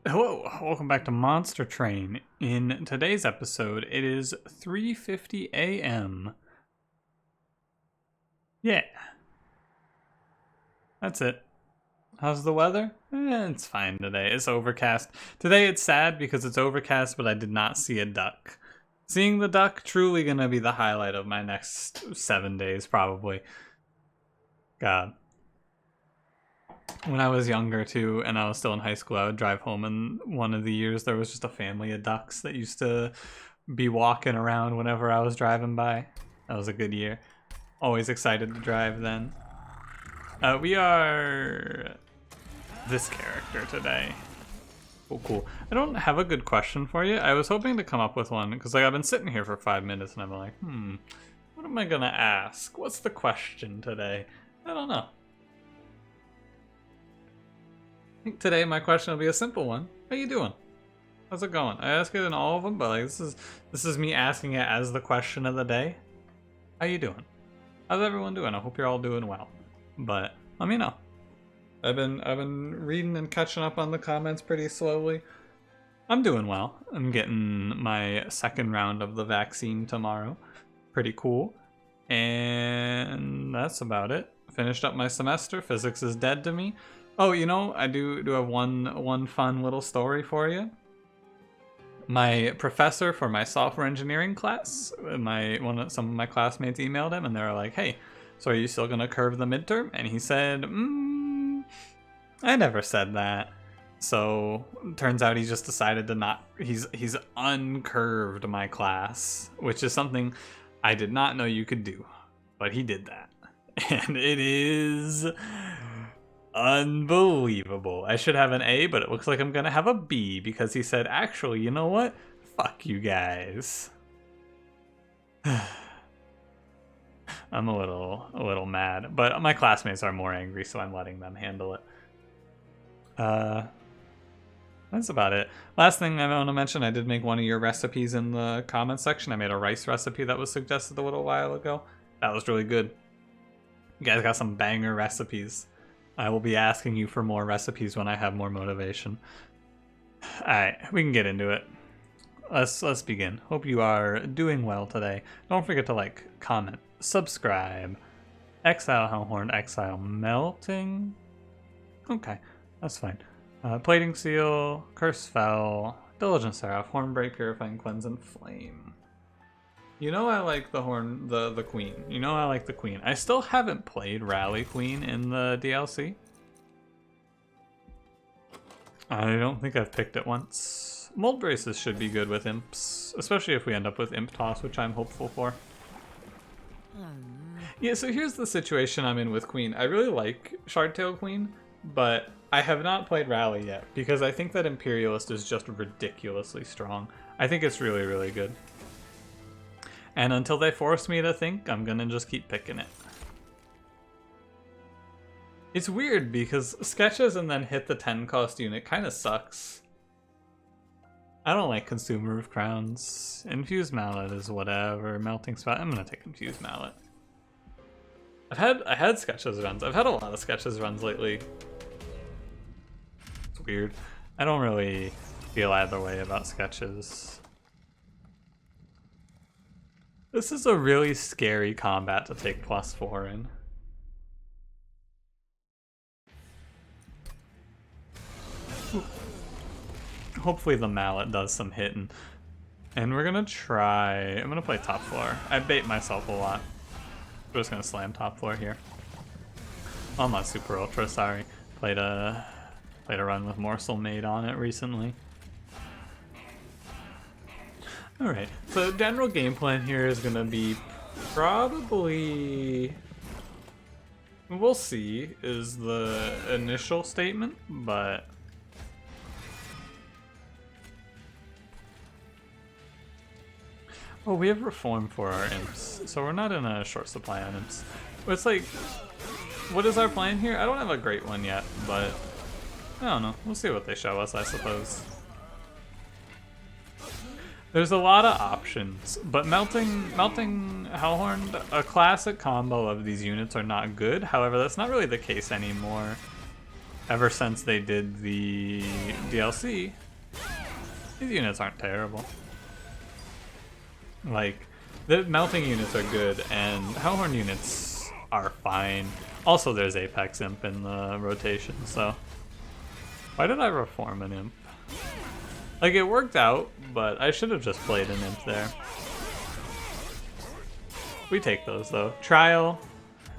Hello, welcome back to Monster Train. In today's episode, it is 3:50 a.m. Yeah, that's it. How's the weather? It's fine today. It's overcast. Today it's sad because it's overcast, but I did not see a duck. Seeing the duck truly gonna be the highlight of my next 7 days, probably. God. When I was younger too, and I was still in high school, I would drive home, and one of the years there was just a family of ducks that used to be walking around whenever I was driving by. That was a good year. Always excited to drive then. We are this character today. Cool. I don't have a good question for you. I was hoping to come up with one, because I've been sitting here for 5 minutes, and I'm like, what am I gonna ask? What's the question today? I don't know. I think today my question will be a simple one. How you doing? How's it going? I ask it in all of them, but like this is me asking it as the question of the day. How you doing? How's everyone doing? I hope you're all doing well. But let me know. I've been reading and catching up on the comments pretty slowly. I'm doing well. I'm getting my second round of the vaccine tomorrow. Pretty cool. And that's about it. Finished up my semester. Physics is dead to me. Oh, you know, I do have one fun little story for you. My professor for my software engineering class, some of my classmates emailed him and they were like, "Hey, so are you still gonna curve the midterm?" And he said, "I never said that." So turns out he just decided to not. He's uncurved my class, which is something I did not know you could do, but he did that, and it is unbelievable. I should have an A, but it looks like I'm gonna have a B because he said, "Actually, you know what? Fuck you guys." I'm a little mad, but my classmates are more angry, so I'm letting them handle it. That's about it. Last thing I want to mention, I did make one of your recipes in the comments section. I made a rice recipe that was suggested a little while ago. That was really good. You guys got some banger recipes. I will be asking you for more recipes when I have more motivation. Alright, we can get into it. Let's begin. Hope you are doing well today. Don't forget to like, comment, subscribe. Exile Hellhorned, Exile Melting. Okay, that's fine. Plating Seal, Curse Fell, Diligent Seraph, Hornbreak, Purifying Cleanse, and Flame. You know I like the Queen. You know I like the Queen. I still haven't played Rally Queen in the DLC. I don't think I've picked it once. Mold Braces should be good with Imps, especially if we end up with Imp Toss, which I'm hopeful for. Yeah, so here's the situation I'm in with Queen. I really like Shardtail Queen, but I have not played Rally yet, because I think that Imperialist is just ridiculously strong. I think it's really, really good. And until they force me to think, I'm gonna just keep picking it. It's weird because sketches and then hit the 10 cost unit kind of sucks. I don't like Consumer of Crowns. Infused Mallet is whatever. Melting Spot. I'm gonna take Infused Mallet. I had sketches runs. I've had a lot of sketches runs lately. It's weird. I don't really feel either way about sketches. This is a really scary combat to take +4 in. Hopefully the mallet does some hitting. And we're gonna try... I'm gonna play top floor. I bait myself a lot. We're just gonna slam top floor here. Oh, I'm not super ultra, sorry. Played a run with Morsel Maid on it recently. Alright, so general game plan here is gonna be probably... We'll see, is the initial statement, but... Oh, we have Reform for our Imps, so we're not in a short supply on Imps. It's like, what is our plan here? I don't have a great one yet, but I don't know. We'll see what they show us, I suppose. There's a lot of options, but melting Hellhorned, a classic combo of these units are not good. However, that's not really the case anymore. ever since they did the DLC, these units aren't terrible. Like, the melting units are good, and Hellhorned units are fine. Also, there's Apex Imp in the rotation, so... Why did I reform an Imp? Like, it worked out, but I should have just played an Imp there. We take those, though. Trial.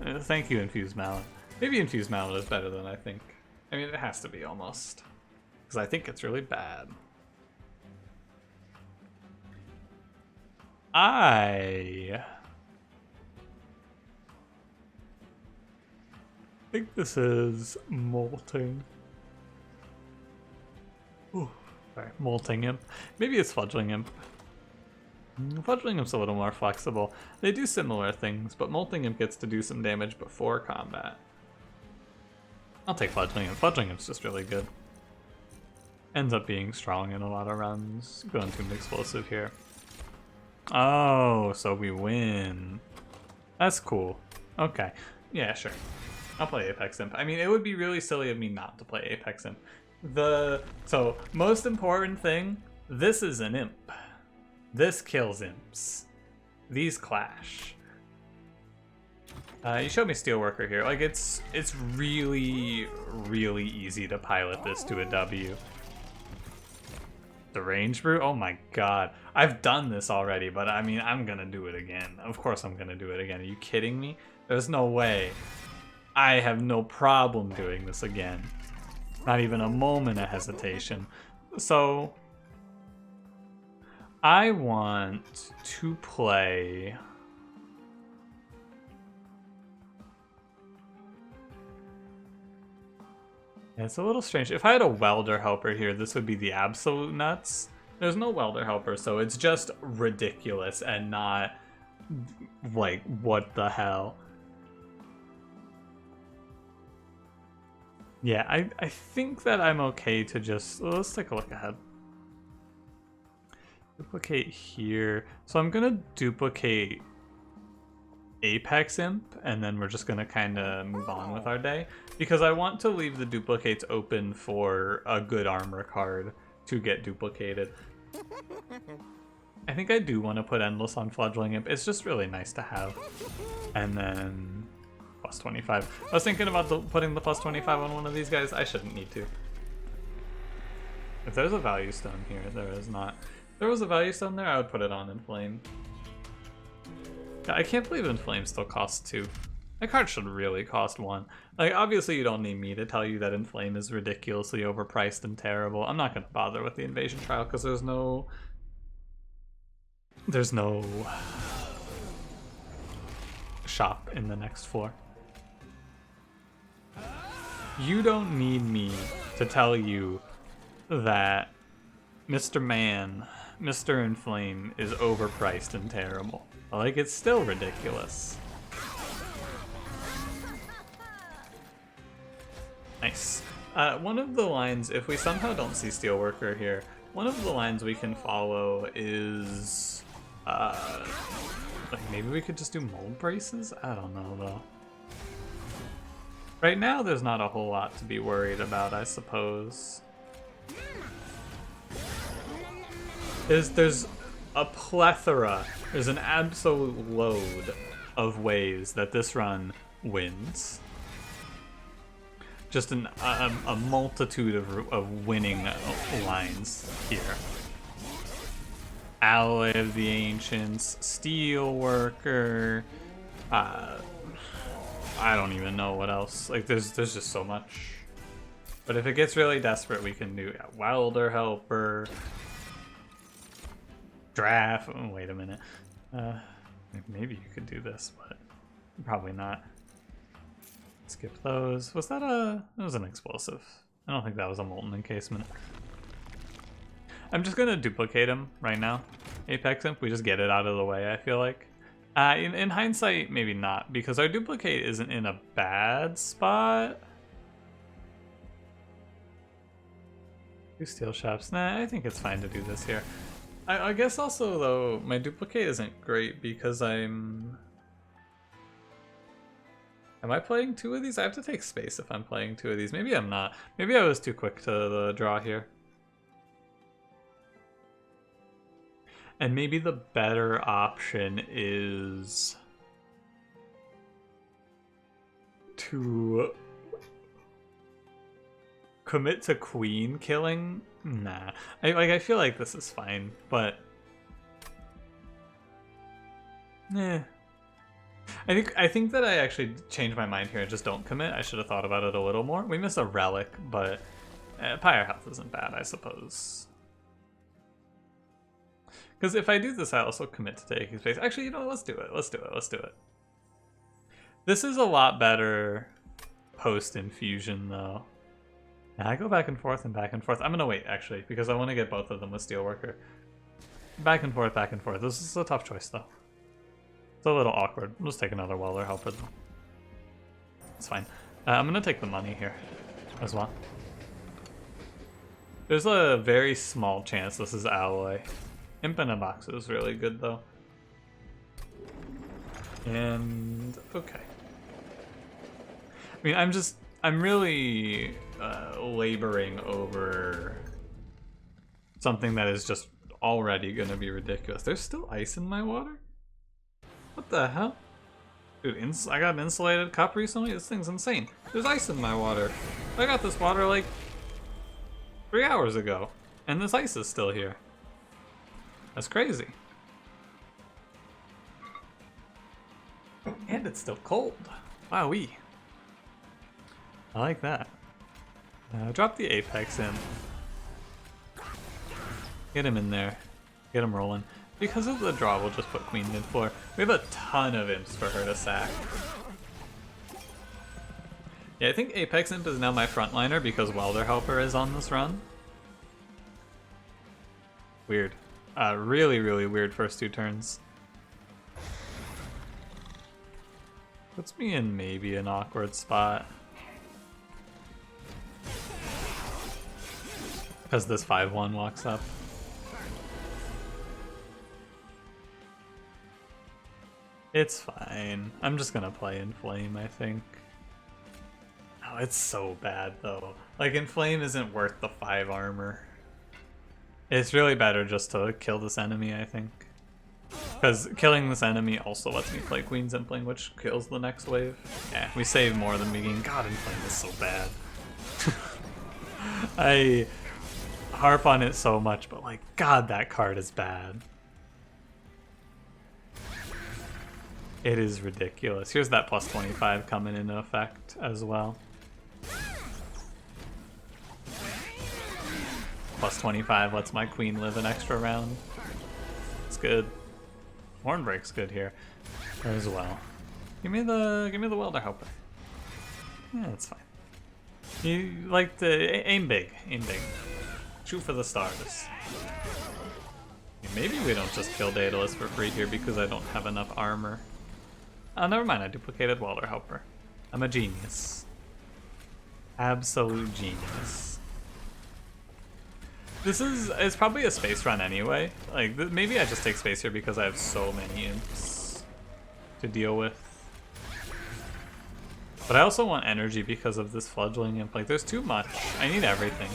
Thank you, Infused Mallet. Maybe Infused Mallet is better than I think. I mean, it has to be, almost. Because I think it's really bad. I think this is molting. Ooh, sorry, molting imp. Maybe it's fledgling imp. Fledgling imp's a little more flexible. They do similar things, but molting imp gets to do some damage before combat. I'll take fledgling imp. Fledgling imp's just really good. Ends up being strong in a lot of runs. Going to an explosive here. Oh, so we win. That's cool. Okay. Yeah, sure. I'll play Apex Imp. I mean, it would be really silly of me not to play Apex Imp. So, most important thing, this is an imp. This kills imps. These clash. You showed me Steelworker here. Like, it's really, really easy to pilot this to a W. The range brew? Oh my god. I've done this already, but I mean, I'm gonna do it again. Of course I'm gonna do it again. Are you kidding me? There's no way. I have no problem doing this again. Not even a moment of hesitation. So, I want to play... Yeah, it's a little strange. If I had a welder helper here, this would be the absolute nuts. There's no welder helper, so it's just ridiculous and not like, what the hell. Yeah, I think that I'm okay to just... Let's take a look ahead. Duplicate here. So I'm going to duplicate Apex Imp, and then we're just going to kind of move on with our day. Because I want to leave the duplicates open for a good armor card to get duplicated. I think I do want to put Endless on Fledgling Imp. It's just really nice to have. And then plus 25. I was thinking about putting the plus 25 on one of these guys. I shouldn't need to. If there's a value stone here, there is not. If there was a value stone there, I would put it on Inflame. I can't believe Inflame still costs 2. That card should really cost 1. Like, obviously you don't need me to tell you that Inflame is ridiculously overpriced and terrible. I'm not going to bother with the Invasion Trial because there's no shop in the next floor. You don't need me to tell you that Mr. Man, Mr. Inflame is overpriced and terrible. Like, it's still ridiculous. Nice. One of the lines, if we somehow don't see Steelworker here, one of the lines we can follow is... like, maybe we could just do mold braces? I don't know, though. Right now, there's not a whole lot to be worried about, I suppose. There's a plethora, there's an absolute load of ways that this run wins. Just a multitude of winning lines here. Alloy of the Ancients, Steelworker, I don't even know what else. Like, there's just so much. But if it gets really desperate, we can do Welder Helper, Draft. Oh, wait a minute. Maybe you could do this, but probably not. Skip those. Was that that was an explosive. I don't think that was a molten encasement. I'm just gonna duplicate him right now. Apex Imp, we just get it out of the way, I feel like. In hindsight, maybe not, because our duplicate isn't in a bad spot. Do steel shops. Nah, I think it's fine to do this here. I guess also, though, my duplicate isn't great because I'm Am I playing 2 of these? I have to take space if I'm playing 2 of these. Maybe I'm not. Maybe I was too quick to the draw here. And maybe the better option is to commit to queen killing. Nah, I feel like this is fine, but I think that I actually changed my mind here and just don't commit. I should have thought about it a little more. We miss a relic, but Pyre health isn't bad, I suppose. Because if I do this, I also commit to taking space. Actually, you know what? Let's do it. Let's do it. Let's do it. This is a lot better post-infusion, though. Now, I go back and forth and back and forth. I'm going to wait, actually, because I want to get both of them with Steelworker. Back and forth, back and forth. This is a tough choice, though. It's a little awkward. I'll just take another Welder Helper, though. It's fine. I'm going to take the money here as well. There's a very small chance this is Alloy. Imp in a box is really good, though. And okay. I mean, I'm really laboring over something that is just already gonna be ridiculous. There's still ice in my water? What the hell? Dude, I got an insulated cup recently? This thing's insane. There's ice in my water. I got this water like 3 hours ago, and this ice is still here. That's crazy. And it's still cold. Wowee. I like that. Drop the Apex in. Get him in there. Get him rolling. Because of the draw, we'll just put Queen mid-floor. We have a ton of imps for her to sack. Yeah, I think Apex Imp is now my frontliner because Welder Helper is on this run. Weird. Really, really weird first 2 turns. Puts me in maybe an awkward spot. Because this 5-1 walks up. It's fine. I'm just gonna play Inflame, I think. Oh, it's so bad though. Like, Inflame isn't worth the 5 armor. It's really better just to kill this enemy, I think. Because killing this enemy also lets me play Queen's Impling, which kills the next wave. Yeah, we save more than we gain. God, Inflame is so bad. I harp on it so much, but like, God, that card is bad. It is ridiculous. Here's that plus 25 coming into effect as well. Plus 25 lets my queen live an extra round. It's good. Hornbreak's good here as well. Give me the Welder Helper. Yeah, that's fine. You like to aim big, aim big. Shoot for the stars. Maybe we don't just kill Daedalus for free here because I don't have enough armor. Oh, never mind, I duplicated Welder Helper. I'm a genius. Absolute genius. It's probably a space run anyway. Like, maybe I just take space here because I have so many imps to deal with. But I also want energy because of this fledgling imp. Like, there's too much. I need everything.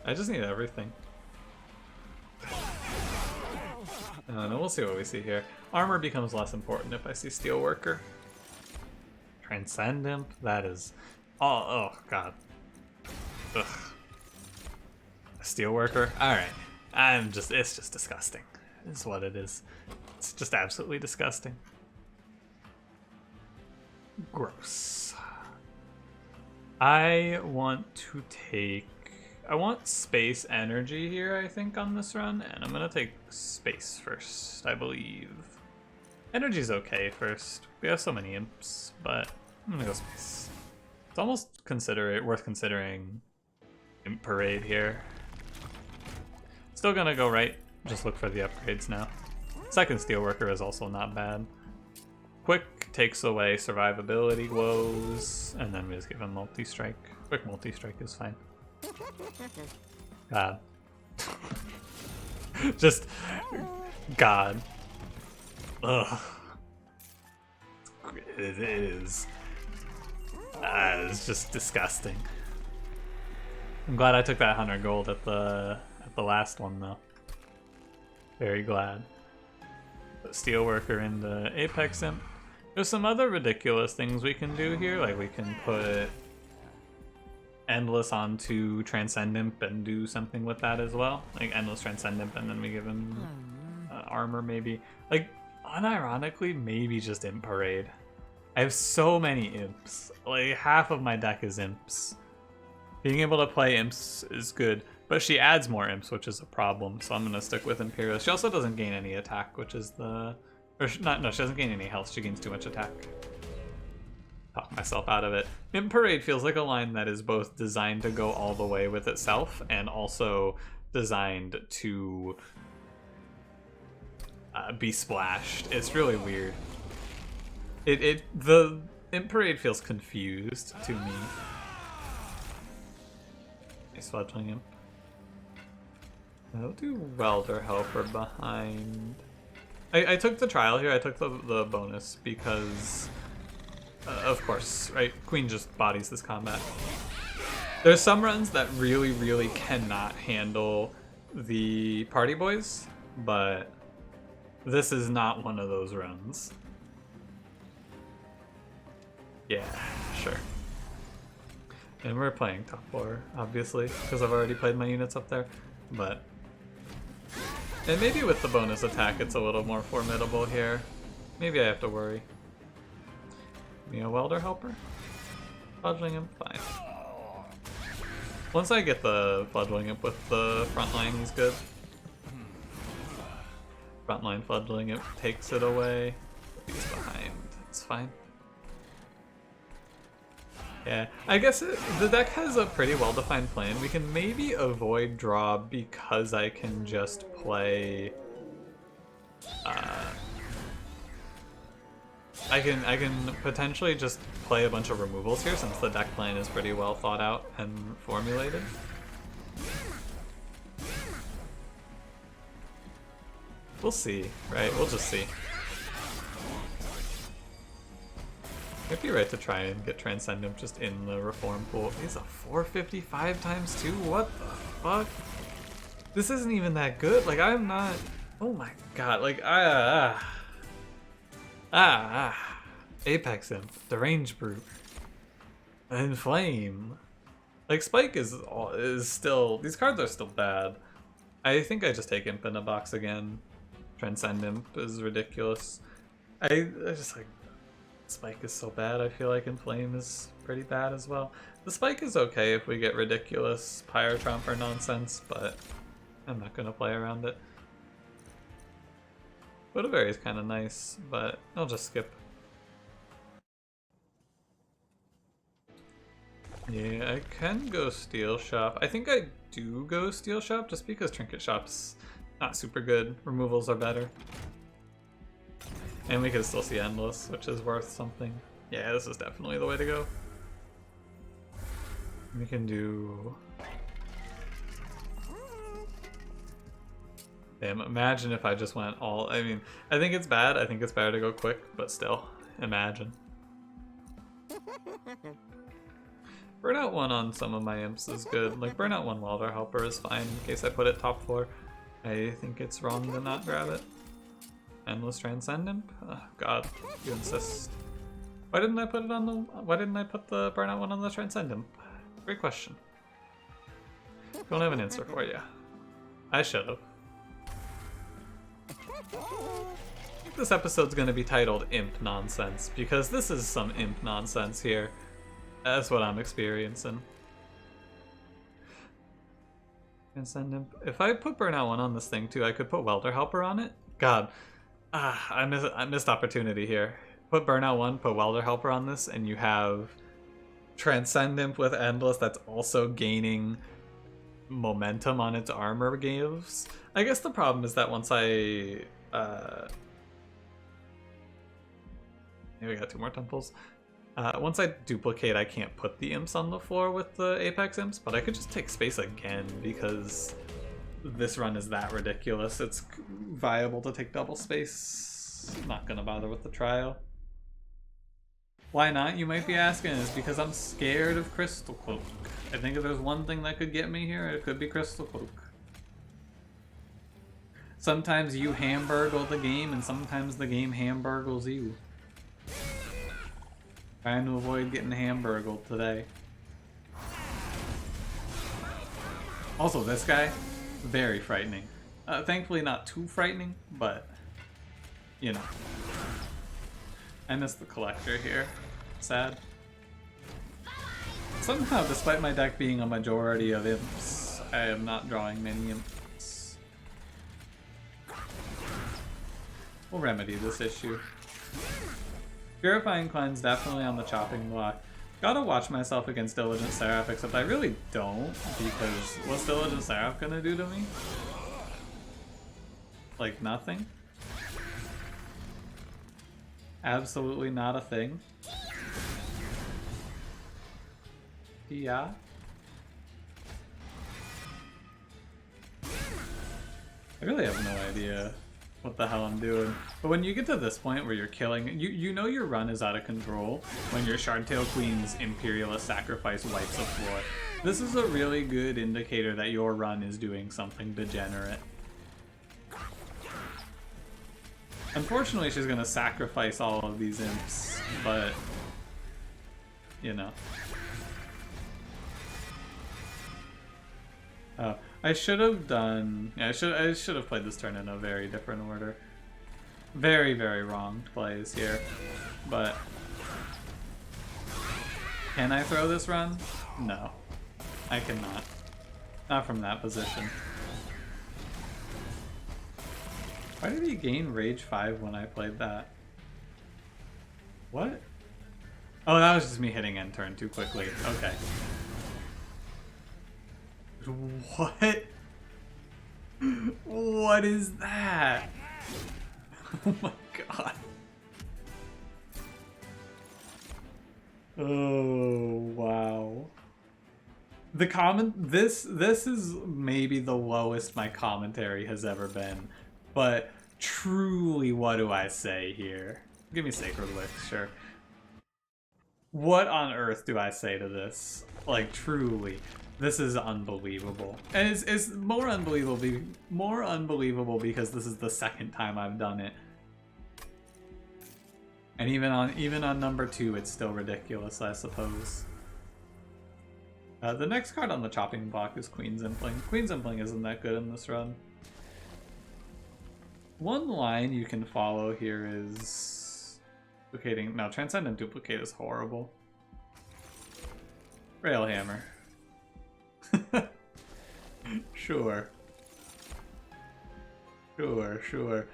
I just need everything. I don't know, we'll see what we see here. Armor becomes less important if I see Steelworker. Transcend Imp, that is... Oh god. Ugh. A Steelworker? Alright. It's just disgusting. Is what it is. It's just absolutely disgusting. Gross. I want space energy here, I think, on this run, and I'm gonna take space first, I believe. Energy's okay first. We have so many imps, but I'm gonna go space. It's almost worth considering Imp Parade here. Still gonna go right, just look for the upgrades now. Second Steelworker is also not bad. Quick takes away survivability woes, and then we just give him multi-strike. Quick multi-strike is fine. God. Just God. Ugh. It's it is. It's just disgusting. I'm glad I took that 100 gold at the last one though. Very glad. Put Steelworker into Apex Imp. There's some other ridiculous things we can do here, like we can put Endless onto Transcend Imp and do something with that as well. Like Endless Transcend Imp and then we give him armor maybe. Like, unironically, maybe just Imp Parade. I have so many imps. Like, half of my deck is imps. Being able to play imps is good, but she adds more imps, which is a problem, so I'm going to stick with Imperial. She also doesn't gain any attack, which is the... Or no, she doesn't gain any health, she gains too much attack. Talk myself out of it. Imp Parade feels like a line that is both designed to go all the way with itself and also designed to be splashed. It's really weird. The Imp Parade feels confused to me. Nice fledgling imp. I'll do Welder Helper behind. I took the trial here. I took the bonus because, of course, right? Queen just bodies this combat. There's some runs that really, really cannot handle the party boys, but this is not one of those runs. Yeah, sure. And we're playing top 4, obviously, because I've already played my units up there, but... And maybe with the bonus attack it's a little more formidable here. Maybe I have to worry. Me a Welder Helper? Fledgling Imp? Fine. Once I get the Fledgling Imp with the frontline, he's good. Frontline Fledgling Imp takes it away. He's behind. It's fine. Yeah, I guess the deck has a pretty well-defined plan. We can maybe avoid draw because I can just play... I can potentially just play a bunch of removals here since the deck plan is pretty well thought out and formulated. We'll see, right? We'll just see. It'd be right to try and get Transcendent just in the reform pool. He's a 455 times 2? What the fuck? This isn't even that good. Like, I'm not... Oh my god. Like, Apex Imp. Deranged Brute. Inflame. Like, Spike is still... These cards are still bad. I think I just take Imp in a box again. Transcend Imp is ridiculous. I just like... Spike is so bad, I feel like Inflame is pretty bad as well. The Spike is okay if we get ridiculous Pyro Tromper nonsense, but I'm not going to play around it. Budaberry is kind of nice, but I'll just skip. Yeah, I can go Steel Shop. I think I do go Steel Shop just because Trinket Shop's not super good. Removals are better. And we can still see Endless, which is worth something. Yeah, this is definitely the way to go. We can do... Damn, imagine if I just went all... I mean, I think it's bad. I think it's better to go quick, but still, imagine. Burnout 1 on some of my imps is good. Like, Burnout 1 Welder Helper is fine in case I put it top 4. I think it's wrong to not grab it. Endless Transcend Imp? Oh god, you insist. Why didn't I put it on the... Why didn't I put the Burnout 1 on the Transcend Imp? Great question. Don't have an answer for you. I should've. I think this episode's gonna be titled Imp Nonsense, because this is some Imp nonsense here. That's what I'm experiencing. Transcend Imp. If I put Burnout 1 on this thing too, I could put Welder Helper on it. God. I missed opportunity here. Put Burnout 1, put Welder Helper on this, and you have Transcend Imp with Endless that's also gaining momentum on its armor gives. I guess the problem is that once I... Maybe I got 2 more temples. Once I duplicate, I can't put the imps on the floor with the Apex imps, but I could just take space again because this run is that ridiculous. It's viable to take double space. I'm not gonna bother with the trial. Why not, you might be asking? Is because I'm scared of Crystal Cloak. I think if there's one thing that could get me here, it could be Crystal Cloak. Sometimes you hamburgle the game, and sometimes the game hamburgles you. Trying to avoid getting hamburgled today. Also, this guy, very frightening. Thankfully not too frightening, but, you know. I missed the collector here. Sad. Somehow, despite my deck being a majority of imps, I am not drawing many imps. We'll remedy this issue. Purifying Cleanse definitely on the chopping block. Gotta watch myself against Diligent Seraph, except I really don't, because what's Diligent Seraph gonna do to me? Like nothing? Absolutely not a thing. Yeah. I really have no idea what the hell I'm doing. But when you get to this point where you're killing, you know your run is out of control when your Shardtail Queen's Imperialist Sacrifice wipes the floor. This is a really good indicator that your run is doing something degenerate. Unfortunately, she's gonna sacrifice all of these imps, but you know. Oh, I should have done. Yeah, I should have played this turn in a very different order. Very, very wrong plays here, but can I throw this run? No, I cannot. Not from that position. Why did he gain Rage 5 when I played that? What? Oh, that was just me hitting end turn too quickly. Okay. What? What is that? Oh my god. Oh, wow. The this is maybe the lowest my commentary has ever been. But truly, what do I say here? Give me Sacred Wick, sure. What on earth do I say to this? Like, truly, this is unbelievable. And it's more unbelievable because this is the second time I've done it. And even on number 2, it's still ridiculous, I suppose. The next card on the chopping block is Queen's Impling. Queen's Impling isn't that good in this run. One line you can follow here is duplicating. No, Transcendent Duplicate is horrible. Railhammer. Sure. Sure.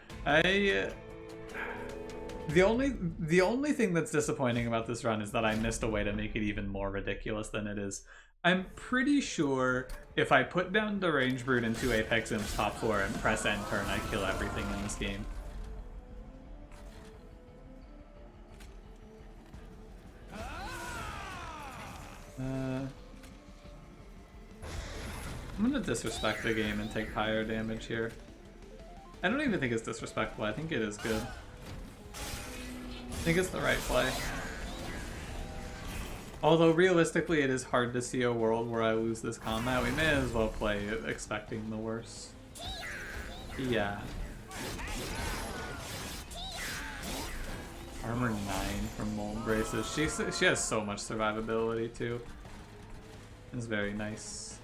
The only thing that's disappointing about this run is that I missed a way to make it even more ridiculous than it is. I'm pretty sure if I put down the Range Brood into Apex Imps top 4 and press end turn, I kill everything in this game. I'm gonna disrespect the game and take higher damage here. I don't even think it's disrespectful, I think it is good. I think it's the right play. Although realistically it is hard to see a world where I lose this combat, we may as well play it expecting the worst. Yeah. Armor 9 from Mold Braces. She has so much survivability too. It's very nice.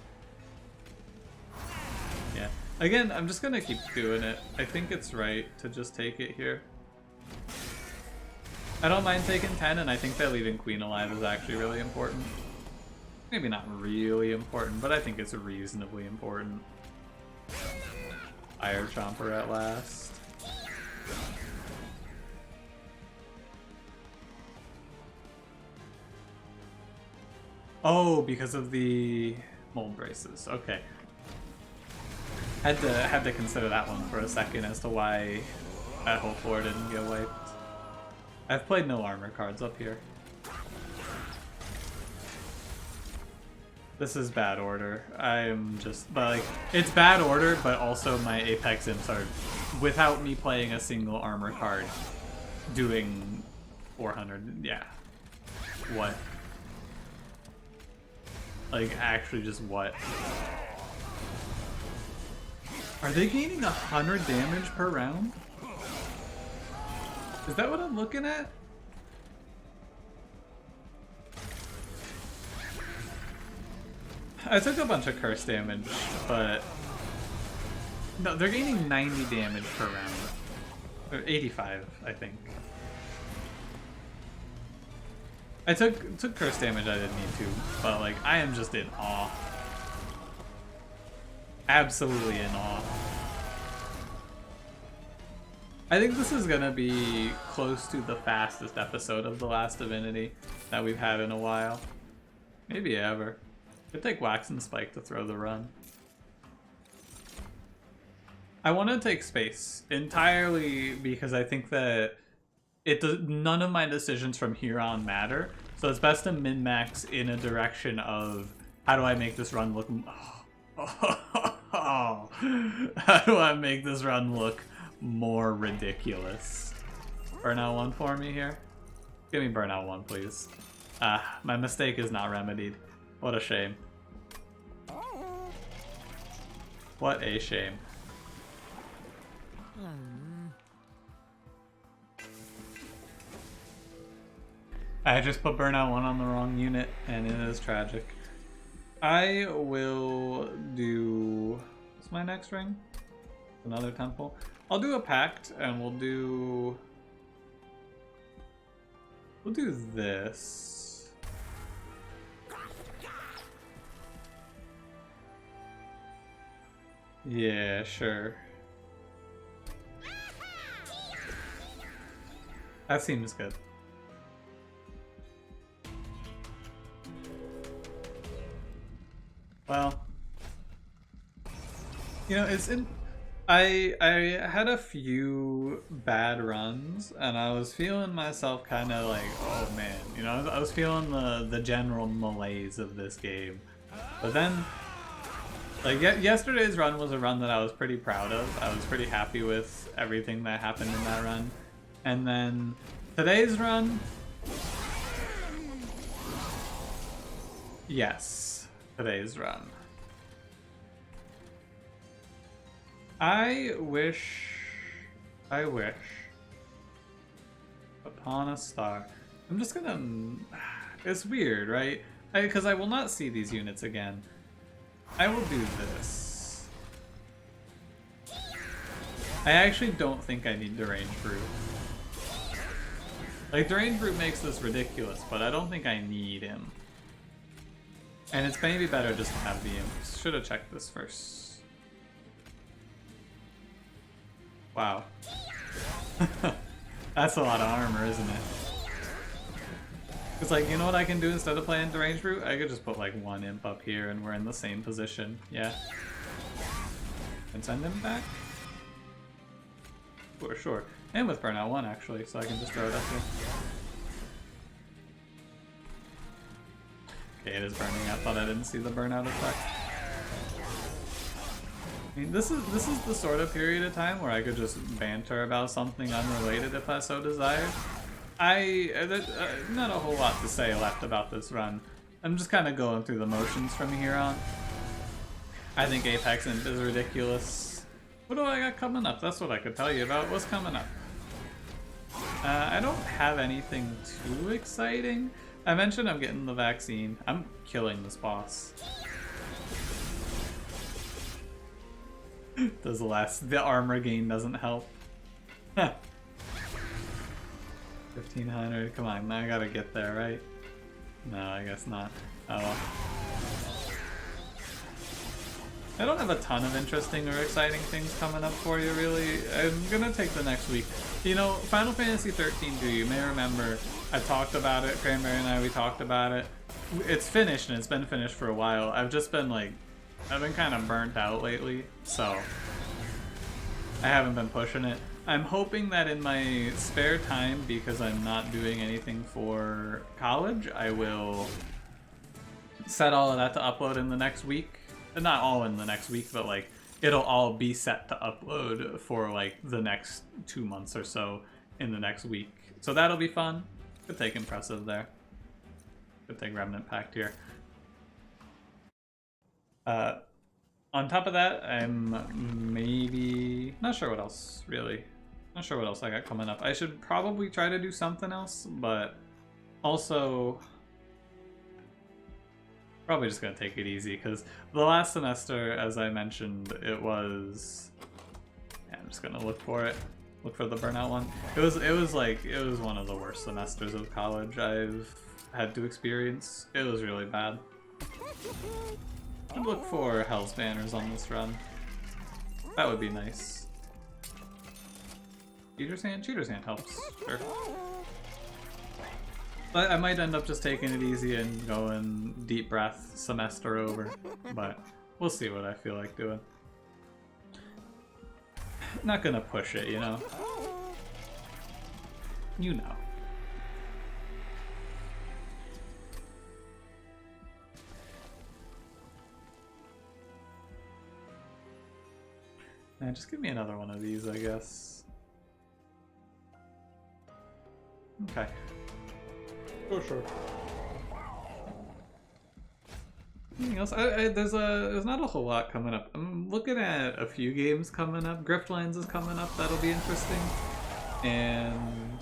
Yeah. Again, I'm just gonna keep doing it. I think it's right to just take it here. I don't mind taking 10, and I think that leaving Queen alive is actually really important. Maybe not really important, but I think it's reasonably important. Fire Chomper at last. Oh, because of the Mold Braces. Okay. Had to consider that one for a second as to why that whole floor didn't get wiped. I've played no armor cards up here. This is bad order. I'm just, but like, it's bad order, but also my Apex Imps are, without me playing a single armor card, doing 400, yeah. What? Like, actually just what? Are they gaining 100 damage per round? Is that what I'm looking at? I took a bunch of curse damage, but... No, they're gaining 90 damage per round. Or 85, I think. I took curse damage I didn't need to, but like, I am just in awe. Absolutely in awe. I think this is gonna be close to the fastest episode of The Last Divinity that we've had in a while. Maybe ever. It'd take Wax and Spike to throw the run. I want to take space entirely because I think that none of my decisions from here on matter. So it's best to min-max in a direction of how do I make this run look... how do I make this run look more ridiculous? Burnout 1 for me here. Give me Burnout 1, please. My mistake is not remedied. What a shame. What a shame. I just put Burnout 1 on the wrong unit, and it is tragic. I will do... What's my next ring? Another temple. I'll do a pact, and we'll do this. Yeah, sure. That seems good. Well, you know, I had a few bad runs, and I was feeling myself kind of like, oh man, you know, I was feeling the general malaise of this game. But then, like, yesterday's run was a run that I was pretty proud of. I was pretty happy with everything that happened in that run. And then today's run, yes, today's run. I wish upon a star. I'm just gonna, it's weird, right? Because I will not see these units again. I will do this. I actually don't think I need Deranged Brute. Like, Deranged Brute makes this ridiculous, but I don't think I need him. And it's maybe better just to have the imps. Should have checked this first. Wow. That's a lot of armor, isn't it? It's like, you know what I can do instead of playing Deranged Brute? I could just put like one imp up here and we're in the same position. Yeah. And send him back? For sure. And with Burnout 1 actually, so I can just throw it up here. Okay, it is burning. I thought I didn't see the burnout effect. I mean, this is the sort of period of time where I could just banter about something unrelated if I so desired. Not a whole lot to say left about this run. I'm just kind of going through the motions from here on. I think Apex Imp is ridiculous. What do I got coming up? That's what I could tell you about. What's coming up? I don't have anything too exciting. I mentioned I'm getting the vaccine. I'm killing this boss. The armor gain doesn't help. 1500, come on, I gotta get there, right? No, I guess not. Oh well. I don't have a ton of interesting or exciting things coming up for you, really. I'm gonna take the next week. You know, Final Fantasy 13 2, you may remember, I talked about it, Cranberry and we talked about it. It's finished, and it's been finished for a while. I've been kind of burnt out lately, so I haven't been pushing it. I'm hoping that in my spare time, because I'm not doing anything for college, I will set all of that to upload in the next week. Not all in the next week, but like it'll all be set to upload for like the next 2 months or so in the next week. So that'll be fun. Could take impressive there. Good thing Remnant Pact here. On top of that, I'm maybe... not sure what else, really. Not sure what else I got coming up. I should probably try to do something else, but also... probably just gonna take it easy, because the last semester, as I mentioned, it was... yeah, I'm just gonna look for it. Look for the burnout one. It was one of the worst semesters of college I've had to experience. It was really bad. I'd look for Hell's Banners on this run. That would be nice. Cheater's Hand? Cheater's Hand helps, sure. But I might end up just taking it easy and going deep breath semester over. But we'll see what I feel like doing. Not gonna push it, you know? You know. Just give me another one of these, I guess. Okay. Oh, sure. Anything else? There's not a whole lot coming up. I'm looking at a few games coming up. Griftlands is coming up. That'll be interesting. And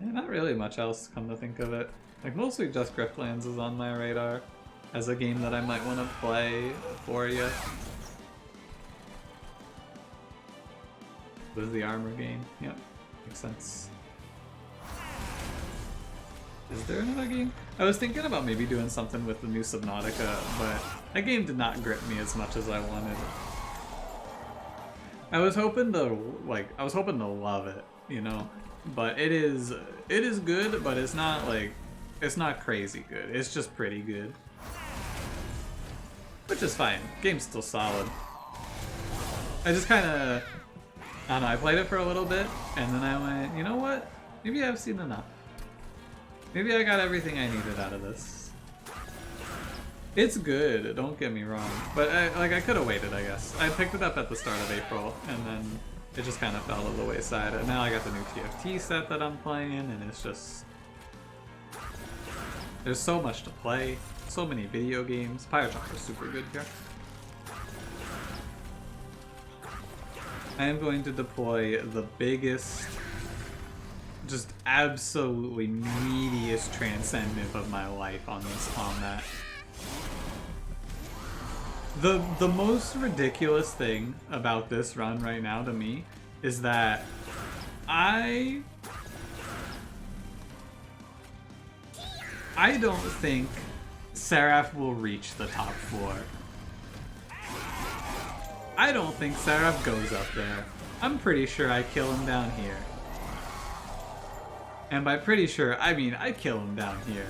yeah, not really much else, come to think of it. Like, mostly just Griftlands is on my radar as a game that I might want to play for you. This is the armor game. Yep, makes sense. Is there another game? I was thinking about maybe doing something with the new Subnautica, but that game did not grip me as much as I wanted. I was hoping to love it, you know? But it is good, but it's not crazy good. It's just pretty good. Which is fine. Game's still solid. I just kinda, I don't know, I played it for a little bit, and then I went, you know what? Maybe I've seen enough. Maybe I got everything I needed out of this. It's good, don't get me wrong, but I could have waited, I guess. I picked it up at the start of April, and then it just kind of fell to the wayside. And now I got the new TFT set that I'm playing, and it's just... there's so much to play, so many video games. Pirate Shock is super good here. I am going to deploy the biggest, just absolutely meatiest transcendent of my life on that. The most ridiculous thing about this run right now to me is that I don't think Seraph will reach the top 4. I don't think Seraph goes up there. I'm pretty sure I kill him down here. And by pretty sure, I mean I kill him down here.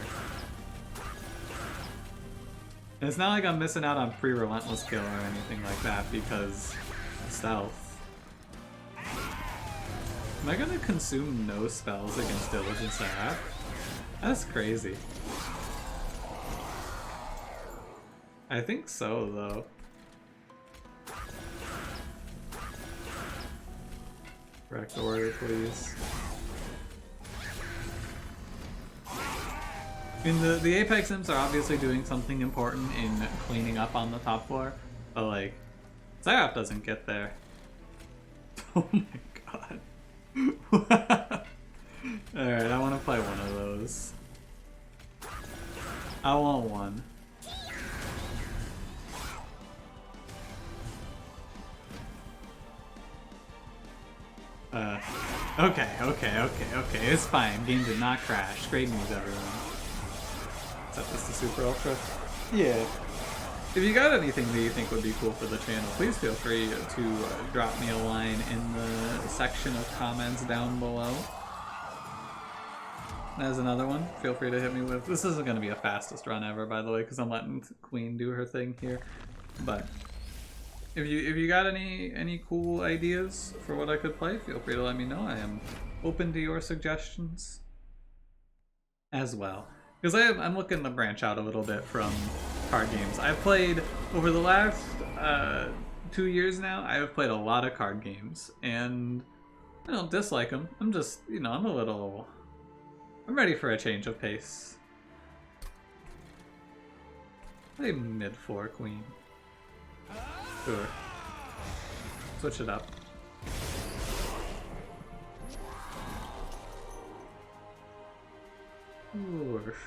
And it's not like I'm missing out on pre-relentless kill or anything like that because stealth. Am I gonna consume no spells against Diligent Seraph? That's crazy. I think so, though. Correct order, please. I mean, the Apex Imps are obviously doing something important in cleaning up on the top 4, but like, Seraph doesn't get there. Oh my god. Alright, I want to play one of those. I want one. Okay, it's fine. Game did not crash. Great news, everyone. Set this to Super Ultra. Yeah. If you got anything that you think would be cool for the channel, please feel free to drop me a line in the section of comments down below. There's another one. Feel free to hit me with. This isn't going to be a fastest run ever, by the way, because I'm letting Queen do her thing here. But if you got any cool ideas for what I could play, feel free to let me know. I am open to your suggestions as well. Because I'm looking to branch out a little bit from card games. I've played, over the last 2 years now, I have played a lot of card games. And I don't dislike them. I'm just, you know, I'm a little I'm ready for a change of pace. Play mid-4 queen. Sure. Switch it up.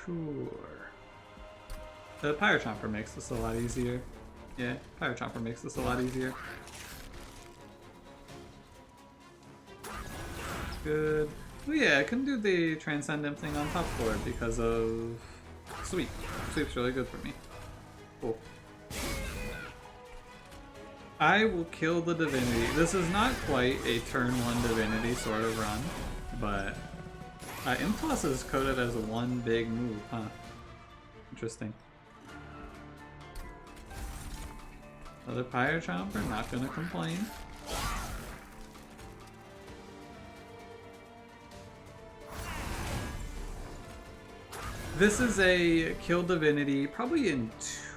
Sure. The Pyre Chomper makes this a lot easier. Yeah, Pyre Chomper makes this a lot easier. Good. Oh yeah, I couldn't do the Transcendent thing on top board because of Sweep. Sweep's really good for me. Cool. I will kill the Divinity. This is not quite a turn 1 Divinity sort of run, but Impulse is coded as one big move, huh? Interesting. Another Pyre Chomper, not gonna complain. This is a kill Divinity probably in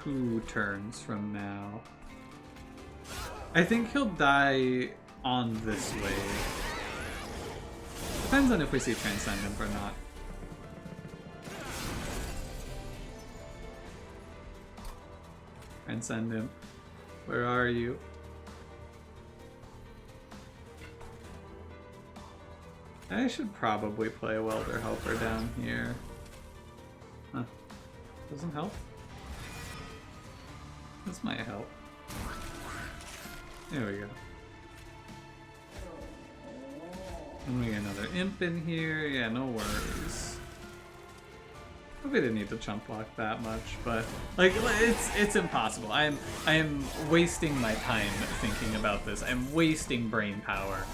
2 turns from now. I think he'll die on this wave. Depends on if we see Transcendent or not. Transcendent, where are you? I should probably play a Welder Helper down here. Huh. Doesn't help? This might help. There we go. And we get another imp in here. Yeah, no worries. Probably didn't need to chump block that much, but like it's impossible. I am wasting my time thinking about this. I'm wasting brain power.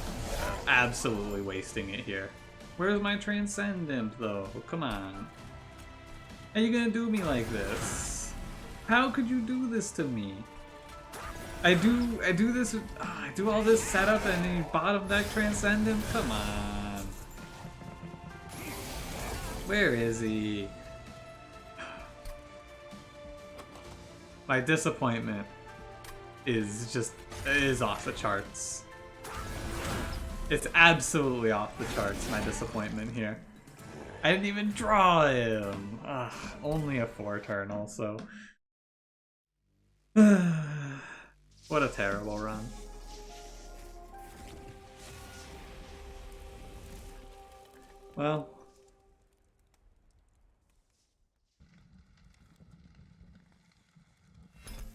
Absolutely wasting it here. Where's my Transcendent though? Come on. Are you gonna do me like this? How could you do this to me? I do this. I do all this setup and then you bottom deck Transcendent. Come on. Where is he? My disappointment is off the charts. It's absolutely off the charts. My disappointment here. I didn't even draw him. Ugh, only a 4 turn also. What a terrible run. Well,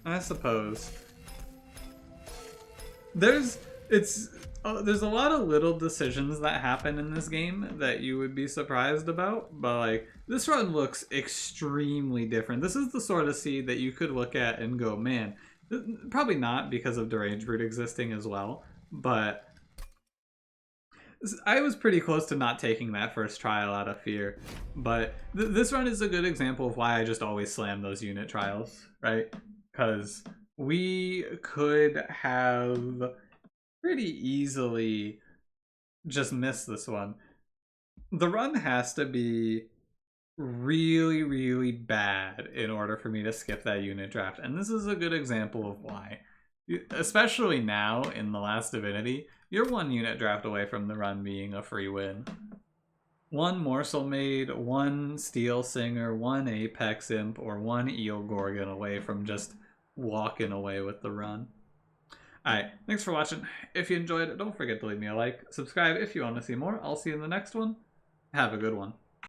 I suppose there's a lot of little decisions that happen in this game that you would be surprised about, but like this run looks extremely different. This is the sort of seed that you could look at and go, man, probably not because of Deranged Brute existing as well, but I was pretty close to not taking that first trial out of fear. But this run is a good example of why I just always slam those unit trials, right? Because we could have pretty easily just missed this one. The run has to be really, really bad in order for me to skip that unit draft. And this is a good example of why. Especially now, in the last Divinity, you're 1 unit draft away from the run being a free win. 1 Morsel Maid, 1 Steel Singer, 1 Apex Imp, or 1 Eel Gorgon away from just walking away with the run. Alright, thanks for watching. If you enjoyed it, don't forget to leave me a like. Subscribe if you want to see more. I'll see you in the next one. Have a good one.